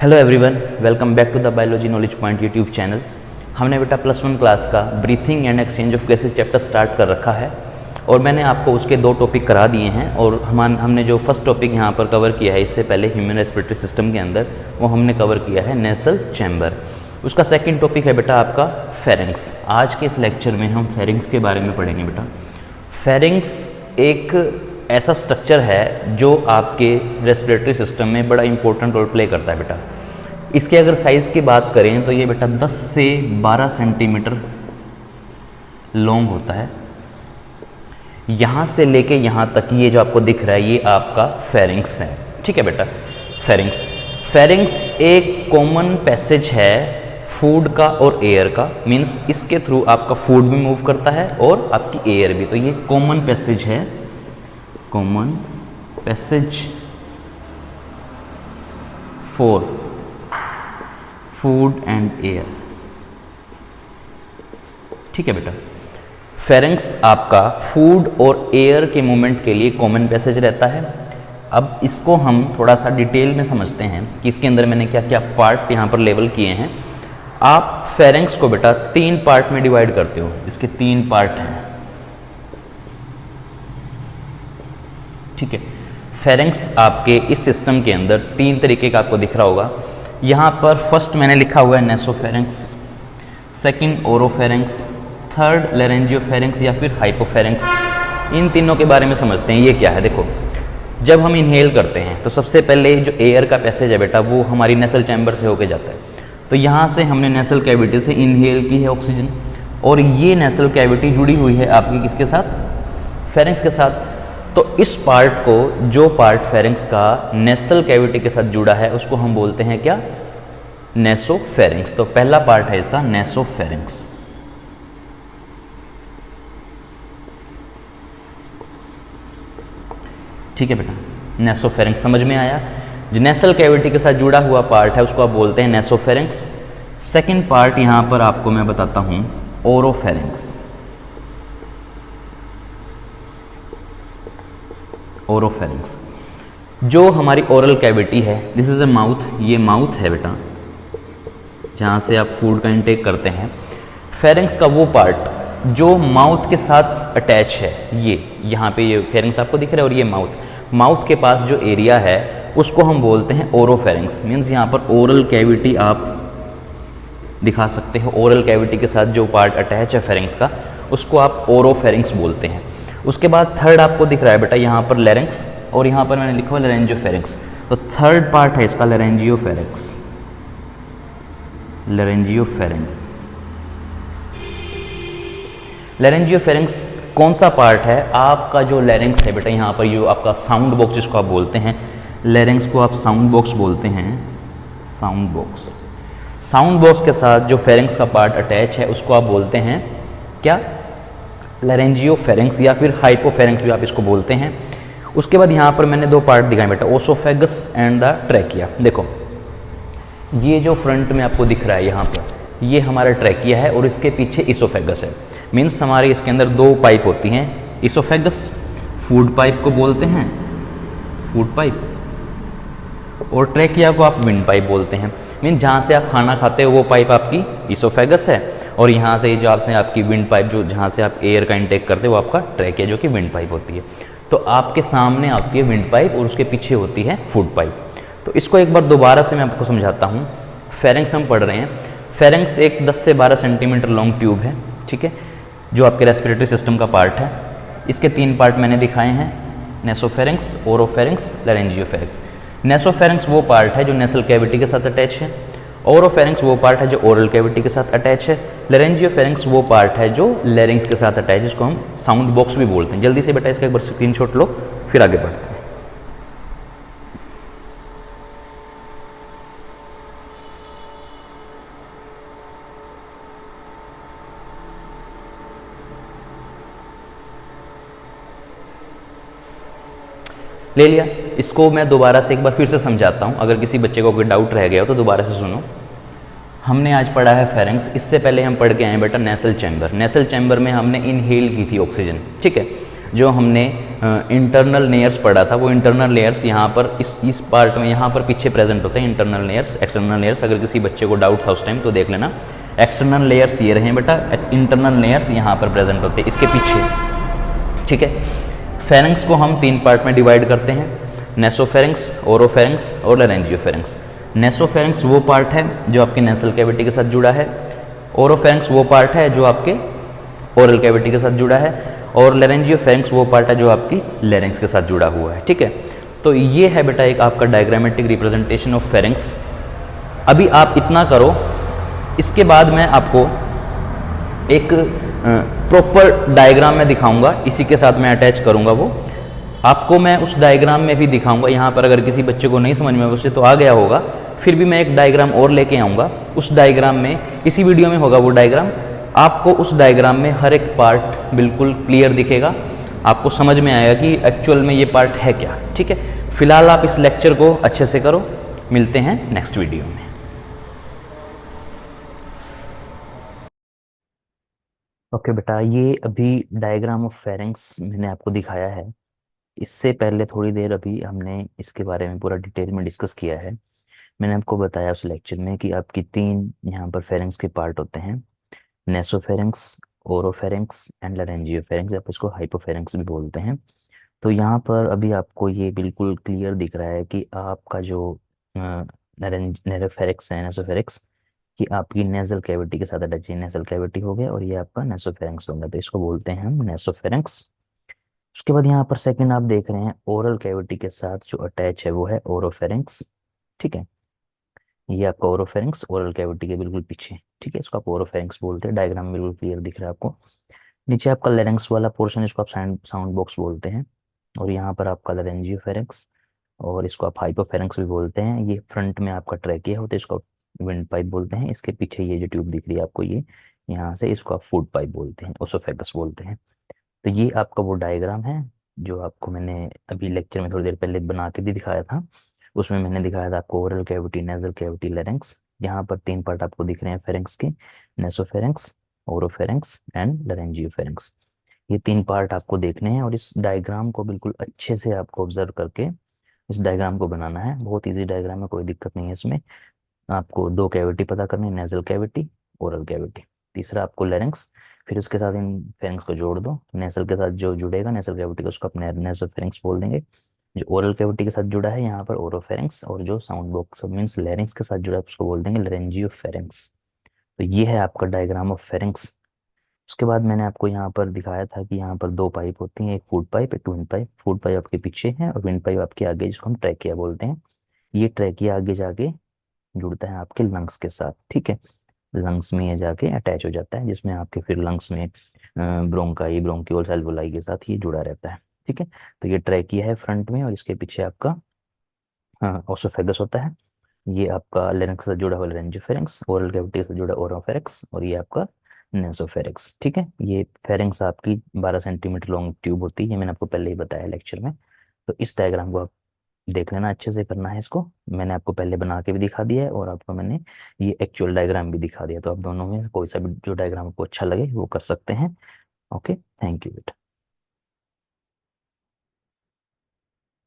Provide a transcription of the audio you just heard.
Hello everyone, welcome back to the biology knowledge point YouTube channel. हमने बेटा +1 class का breathing and exchange of gases chapter start कर रखा है और मैंने आपको उसके 2 टॉपिक करा दिए हैं। और हमने जो फर्स्ट टॉपिक यहाँ पर कवर किया है इससे पहले ह्यूमन रेस्पिरेटरी सिस्टम के अंदर, वो हमने कवर किया है नेसल चैम्बर। उसका सेकेंड टॉपिक है बेटा आपका फेरिंग्स। आज के इस लेक्चर में हम फेरिंग्स के बारे में पढ़ेंगे बेटा। फेरिंग्स एक ऐसा स्ट्रक्चर है जो आपके रेस्पिरेटरी सिस्टम में बड़ा इंपॉर्टेंट रोल प्ले करता है बेटा। इसके अगर साइज़ की बात करें तो ये बेटा 10 से 12 सेंटीमीटर लॉन्ग होता है। यहाँ से लेके यहाँ तक ये जो आपको दिख रहा है ये आपका फेरिंग्स है। ठीक है बेटा। फेरिंग्स एक कॉमन पैसेज है फूड का और एयर का। मीन्स इसके थ्रू आपका फूड भी मूव करता है और आपकी एयर भी। तो ये कॉमन पैसेज है, common passage for food and air. ठीक है बेटा। फेरिंग्स आपका फूड और एयर के मूवमेंट के लिए कॉमन पैसेज रहता है। अब इसको हम थोड़ा सा डिटेल में समझते हैं कि इसके अंदर मैंने क्या क्या पार्ट यहाँ पर लेवल किए हैं। आप फेरिंग्स को बेटा 3 पार्ट में डिवाइड करते हो। इसके 3 पार्ट हैं। ठीक है। फेरिंग्स आपके इस सिस्टम के अंदर 3 तरीके का आपको दिख रहा होगा। यहाँ पर फर्स्ट मैंने लिखा हुआ है नेसोफेरिंग्स, सेकंड ओरोफेरिंग्स, थर्ड लेरेंजियोफेरिंग्स या फिर हाइपोफेरिंग्स। इन तीनों के बारे में समझते हैं। ये क्या है देखो, जब हम इनहेल करते हैं तो सबसे पहले जो एयर का पैसेज है बेटा वो हमारी नेसल चैम्बर से होके जाता है। तो यहाँ से हमने नेसल कैविटी से इनहेल की है ऑक्सीजन और ये नेसल कैविटी जुड़ी हुई है आपकी किसके साथ, फेरिंग्स के साथ। तो इस पार्ट को, जो पार्ट फेरिंग्स का नेसल कैविटी के साथ जुड़ा है उसको हम बोलते हैं क्या, नेसोफेरिंग्स। तो पहला पार्ट है इसका नेसोफेरिंग्स। ठीक है बेटा, नेसोफेरिंग्स समझ में आया। जो नेसल कैविटी के साथ जुड़ा हुआ पार्ट है उसको आप बोलते हैं नेसोफेरिंग्स। सेकंड पार्ट यहां पर आपको मैं बताता हूं ओरोफेरिंग्स। ओरोफेरिंग्स जो हमारी ओरल कैविटी है, दिस इज अ माउथ। ये माउथ है बेटा जहाँ से आप फूड का इंटेक करते हैं। फेरिंग्स का वो पार्ट जो माउथ के साथ अटैच है, ये यहाँ पे ये फेरिंग्स आपको दिख रहा है और ये माउथ के पास जो एरिया है उसको हम बोलते हैं ओरोफेरिंग्स। मीन्स यहाँ पर ओरल कैविटी आप दिखा सकते हो। ओरल कैविटी के साथ जो पार्ट अटैच है फेरिंग्स का उसको आप ओरोफेरिंग्स बोलते हैं। उसके बाद थर्ड आपको दिख रहा है बेटा यहाँ पर लेरिंग्स और यहाँ पर मैंने लिखा हुआ लेरेंजियोफेरिंग्स। तो थर्ड पार्ट है इसका लेरेंजियोफेरिंग्स। लेरेंजियोफेरिंग्स कौन सा पार्ट है, आपका जो लेरिंग्स है बेटा यहाँ पर, जो आपका साउंड बॉक्स जिसको आप बोलते हैं, लेरिंग्स को आप साउंड बॉक्स बोलते हैं। साउंड बॉक्स के साथ जो फेरिंग्स का पार्ट अटैच है उसको आप बोलते हैं क्या, लेरेंजियोफेरिंग्स या फिर हाइपोफेरिंग्स भी आप इसको बोलते हैं। उसके बाद यहाँ पर मैंने 2 पार्ट दिखाए बेटा, ओसोफेगस एंड द ट्रैकिया। देखो ये जो फ्रंट में आपको दिख रहा है यहाँ पर, ये हमारा ट्रैकिया है और इसके पीछे इसोफेगस है। मीन्स हमारे इसके अंदर 2 पाइप होती हैं। इसोफेगस फूड पाइप को बोलते हैं, फूड पाइप, और ट्रैकिया को आप विंड पाइप बोलते हैं। मीन्स जहाँ से आप खाना खाते हो वो पाइप आपकी इसोफेगस है और यहाँ से जो आपकी विंड पाइप, जो जहाँ से आप एयर का इंटेक करते हो वो आपका ट्रैकिया जो कि विंड पाइप होती है। तो आपके सामने आती है विंड पाइप और उसके पीछे होती है फूड पाइप। तो इसको एक बार दोबारा से मैं आपको समझाता हूँ। फेरिंग्स हम पढ़ रहे हैं। फेरिंग्स एक 10 से 12 सेंटीमीटर लॉन्ग ट्यूब है। ठीक है, जो आपके रेस्पिरेटरी सिस्टम का पार्ट है। इसके 3 पार्ट मैंने दिखाए हैं, नेसोफेरिंग्स, ओरोफेरिंग्स, लेरेंजियोफेरिंग्स। नेसोफेरिंग्स वो पार्ट है जो नेसल कैविटी के साथ अटैच है। ओरोफेरिंग्स वो पार्ट है जो ओरल कैविटी के साथ अटैच है। लेरेंजियोफेरिंग्स वो पार्ट है जो लेरिंग्स के साथ अटैच है, जिसको हम साउंड बॉक्स भी बोलते हैं। जल्दी से बेटा इसका एक बार स्क्रीनशॉट लो, फिर आगे बढ़ते हैं। ले लिया। इसको मैं दोबारा से एक बार फिर से समझाता हूँ, अगर किसी बच्चे को कोई डाउट रह गया हो तो दोबारा से सुनो। हमने आज पढ़ा है फेरिंग्स। इससे पहले हम पढ़ के आए बेटा नेसल चैम्बर। नेसल चैम्बर में हमने इनहेल की थी ऑक्सीजन। ठीक है, जो हमने इंटरनल लेयर्स पढ़ा था, वो इंटरनल लेयर्स यहाँ पर इस पार्ट में यहाँ पर पीछे प्रेजेंट होते हैं इंटरनल लेयर्स, एक्सटर्नल लेयर्स। अगर किसी बच्चे को डाउट था उस टाइम तो देख लेना। एक्सटर्नल लेयर्स ये रहे बेटा, इंटरनल लेयर्स यहाँ पर प्रेजेंट होते हैं इसके पीछे, ठीक है। फेरिंग्स को हम 3 पार्ट में डिवाइड करते हैं, नेसोफेरिंग्स, ओरोफेरिंग्स और लैरेंजियोफेरिंग्स। नेसोफेरिंग्स वो पार्ट है जो आपके नेसल कैविटी के साथ जुड़ा है, ओरोफेरिंग्स वो पार्ट है जो आपके ओरल कैविटी के साथ जुड़ा है, और लैरेंजियोफेरिंग्स वो पार्ट है जो आपकी लैरिंग्स के साथ जुड़ा हुआ है, ठीक है। तो ये है बेटा एक आपका डायग्रामेटिक रिप्रेजेंटेशन ऑफ फेरिंग्स। अभी आप इतना करो, इसके बाद मैं आपको एक प्रॉपर डायग्राम में दिखाऊंगा, इसी के साथ मैं अटैच करूंगा वो आपको, मैं उस डायग्राम में भी दिखाऊंगा। यहाँ पर अगर किसी बच्चे को नहीं समझ में उसे तो आ गया होगा, फिर भी मैं एक डायग्राम और लेके आऊँगा। उस डायग्राम में, इसी वीडियो में होगा वो डायग्राम, आपको उस डायग्राम में हर एक पार्ट बिल्कुल क्लियर दिखेगा, आपको समझ में आएगा कि एक्चुअल में ये पार्ट है क्या, ठीक है। फिलहाल आप इस लेक्चर को अच्छे से करो, मिलते हैं नेक्स्ट वीडियो में। ओके बेटा, ये अभी डायग्राम ऑफ फेरिंग्स मैंने आपको दिखाया है। इससे पहले थोड़ी देर अभी हमने इसके बारे में पूरा डिटेल में डिस्कस किया है। मैंने आपको बताया उस लेक्चर में कि आपकी 3 यहाँ पर फेरिंग्स के पार्ट होते हैं, नेसोफेरिंग्स, ओरोफेरिंग्स एंड लैरेंजियोफेरिंग्स, आप इसको हाइपोफेरिंग्स भी बोलते हैं। तो यहाँ पर अभी आपको ये बिल्कुल क्लियर दिख रहा है कि आपका जो नेरोफेरिक्स है, नेसोफेरिक्स, कि आपकी नेजल कैविटी के साथ अटैच है, नेजल कैविटी हो गया, और ये आपका नेसोफेरिंग्स हो गया, तो इसको बोलते हैं हम नेसोफेरिंग्स। उसके बाद यहाँ पर सेकंड आप देख रहे हैं ओरल कैविटी के साथ जो अटैच है वो है ओरोफेरिंग्स, ठीक है। ये आपका ओरोफेरिंग्स ओरल कैविटी के बिल्कुल पीछे, ठीक है, इसको आप ओरोफेरिंग्स बोलते हैं। डायग्राम में बिल्कुल क्लियर दिख रहा है आपको। नीचे आपका लेरेंक्स वाला पोर्शन, इसको आप साउंड बॉक्स बोलते हैं, और यहाँ पर आपका लैरेंजियोफेरिंक्स, और इसको आप हाइपोफेरिंक्स भी बोलते हैं। ये फ्रंट में आपका ट्रैकिया होता है, इसको आप विंड पाइप बोलते हैं। इसके पीछे ये जो ट्यूब दिख रही है आपको, ये यहाँ से, इसको आप फूड पाइप बोलते हैं, ओसोफेगस बोलते हैं। तो ये आपका वो डायग्राम है जो आपको मैंने अभी लेक्चर में थोड़ी देर पहले बना के भी दिखाया था। उसमें मैंने दिखाया था आपको oral cavity, nasal cavity, larynx. यहाँ पर 3 पार्ट आपको दिख रहे हैं फेरिंग्स के, नेसोफेरिंग्स, ओरोफेरिंग्स एंड लैरेंजियोफेरिंग्स। ये 3 पार्ट आपको देखने हैं, और इस डायग्राम को बिल्कुल अच्छे से आपको ऑब्जर्व करके इस डायग्राम को बनाना है। बहुत ईजी डायग्राम है, कोई दिक्कत नहीं है इसमें। आपको 2 कैविटी पता करनी है, नेजल कैविटी, ओरल कैविटी। तीसरा आपको लेरेंक्स, फिर उसके साथ इन फेरिंग्स को जोड़ दो। नेसल के साथ जो जुड़ेगा नेसल कैविटी को, उसको अपने नेसोफेरिंग्स बोल देंगे। जो ओरल कैविटी के साथ जुड़ा है यहाँ पर ओरोफेरिंग्स, और जो साउंड बॉक्स मीन्स लेरिंग्स के साथ जुड़ा है उसको बोल देंगे लैरेंजियोफेरिंग्स। तो ये है आपका डायग्राम ऑफ फेरिंग्स। उसके बाद मैंने आपको यहाँ पर दिखाया था कि यहाँ पर 2 पाइप होती हैं, एक फूड पाइप, एक विंड पाइप। फूड पाइप आपके पीछे है और विंड पाइप आपके आगे, जिसको हम ट्रैकिया बोलते हैं। ये ट्रैकिया आगे जाके जुड़ता है आपके लंग्स के साथ, ठीक है। लंग्स में ये जाके अटैच हो जाता है, जिसमें आपके फिर लंग्स में ब्रोंकाई, ब्रोंक्यूल्स, एल्वोलाई के साथ ये जुड़ा रहता है, ठीक है। तो ये ट्रैकिया है फ्रंट में, और इसके पीछे आपका ओसोफेगस होता है। ये आपका लेरिंक्स से जुड़ा हुआ लेरेंजियोफेरिंक्स, ओरल कैविटी से जुड़ा ओरोफेरिक्स, और ये आपका नेसोफेरिक्स, ठीक है। ये फेरिंग्स आपकी 12 सेंटीमीटर लॉन्ग ट्यूब होती है, ये मैंने आपको पहले ही बताया लेक्चर में। तो इस डायग्राम को आप देख लेना, अच्छे से करना है इसको। मैंने आपको पहले बना के भी दिखा दिया है, और आपको मैंने ये एक्चुअल डायग्राम भी दिखा दिया। तो आप दोनों में कोई सा भी जो डायग्राम आपको अच्छा लगे वो कर सकते हैं। ओके, थैंक यू बेटा।